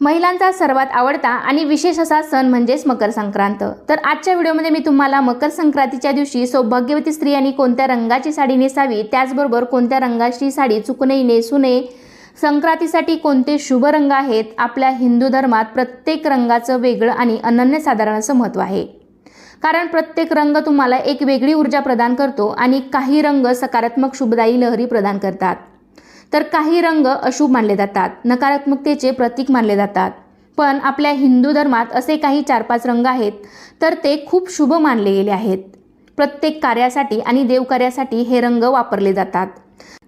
महिलांचा सर्वात आवडता आणि विशेष असा सण म्हणजेच मकर संक्रांत। तर आजच्या व्हिडिओमध्ये मी तुम्हाला मकर संक्रांतीच्या दिवशी सौभाग्यवती स्त्रियांनी कोणत्या रंगाची साडी नेसावी, त्याचबरोबर कोणत्या रंगाची साडी चुकूनही नेसू नये, संक्रांतीसाठी कोणते शुभ रंग आहेत। आपल्या हिंदू धर्मात प्रत्येक रंगाचं वेगळं आणि अनन्यसाधारण असं महत्त्व आहे, कारण प्रत्येक रंग तुम्हाला एक वेगळी ऊर्जा प्रदान करतो आणि काही रंग सकारात्मक शुभदायी लहरी प्रदान करतात, तर काही रंग अशुभ मानले जातात, नकारात्मकतेचे प्रतीक मानले जातात। पण आपल्या हिंदू धर्मात असे काही 4-5 रंग आहेत तर ते खूप शुभ मानले गेले आहेत। प्रत्येक कार्यासाठी आणि देवकार्यासाठी हे रंग वापरले जातात।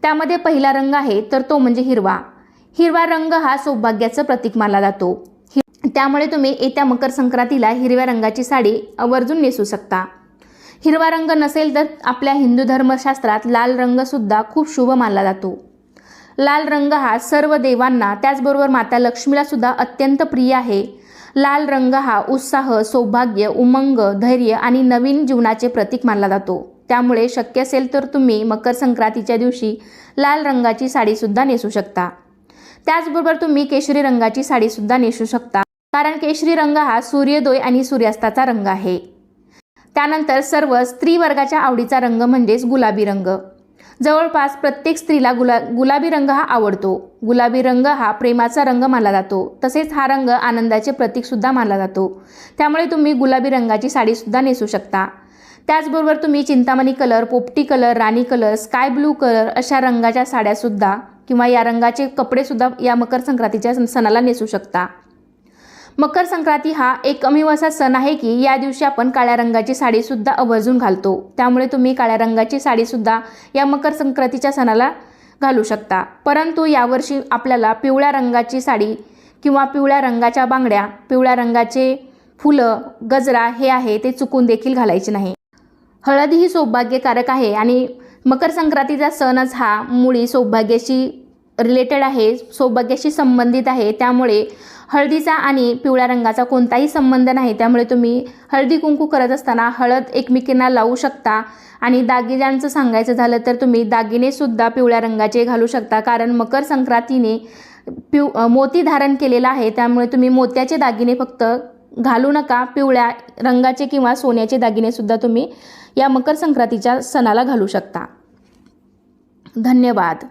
त्यामध्ये पहिला रंग आहे तर तो म्हणजे हिरवा। हिरवा रंग हा सौभाग्याचं प्रतीक मानला जातो, त्यामुळे तुम्ही येत्या मकर संक्रांतीला हिरव्या रंगाची साडी आवर्जून नेसू शकता। हिरवा रंग नसेल तर आपल्या हिंदू धर्मशास्त्रात लाल रंग सुद्धा खूप शुभ मानला जातो। लाल रंग हा सर्व देवांना त्याचबरोबर माता लक्ष्मीला सुद्धा अत्यंत प्रिय आहे। लाल रंग हा उत्साह, सौभाग्य, उमंग, धैर्य आणि नवीन जीवनाचे प्रतीक मानला जातो। त्यामुळे शक्य असेल तर तुम्ही मकर संक्रांतीच्या दिवशी लाल रंगाची साडी सुद्धा नेसू शकता। त्याचबरोबर तुम्ही केशरी रंगाची साडी सुद्धा नेसू शकता, कारण केशरी रंग हा सूर्योदय आणि सूर्यास्ताचा रंग आहे। त्यानंतर सर्व स्त्री वर्गाच्या आवडीचा रंग म्हणजेच गुलाबी रंग। जवळपास प्रत्येक स्त्रीला गुलाबी रंग हा आवडतो। गुलाबी रंग हा प्रेमाचा रंग मानला जातो, तसेच हा रंग आनंदाचे प्रतीक सुद्धा मानला जातो। त्यामुळे तुम्ही गुलाबी रंगाची साडी सुद्धा नेसू शकता। त्याचबरोबर तुम्ही चिंतामणी कलर, पोपटी कलर, राणी कलर, स्काय ब्लू कलर अशा रंगाच्या साड्या सुद्धा किंवा या रंगाचे कपडे सुद्धा या मकर संक्रांतीच्या सणाला नेसू शकता। मकर संक्रांती हा एकमेव असा सण आहे की या दिवशी आपण काळ्या रंगाची साडी सुद्धा आवर्जून घालतो। त्यामुळे तुम्ही काळ्या रंगाची साडी सुद्धा या मकर संक्रांतीच्या सणाला घालू शकता। परंतु यावर्षी आपल्याला पिवळ्या रंगाची साडी किंवा पिवळ्या रंगाच्या बांगड्या, पिवळ्या रंगाचे फुलं, गजरा हे आहे ते चुकून देखील घालायचे नाही। हळद ही सौभाग्यकारक आहे आणि मकर संक्रांतीचा सणच हा मुळी सौभाग्याशी रिलेटेड आहे, सौभाग्याशी संबंधित आहे। त्यामुळे हळदीचा आणि पिवळ्या रंगाचा कोणताही संबंध नाही। त्यामुळे तुम्ही हळदी कुंकू करत असताना हळद एकमेकींना लावू शकता। आणि दागिन्यांचं सांगायचं झालं तर तुम्ही दागिने सुद्धा पिवळ्या रंगाचे घालू शकता, कारण मकर संक्रांतीने मोती धारण केलेला आहे। त्यामुळे तुम्ही मोत्याचे दागिने फक्त घालू नका, पिवळ्या रंगाचे किंवा सोन्याचे दागिने सुद्धा तुम्ही या मकर संक्रांतीच्या सणाला घालू शकता। धन्यवाद।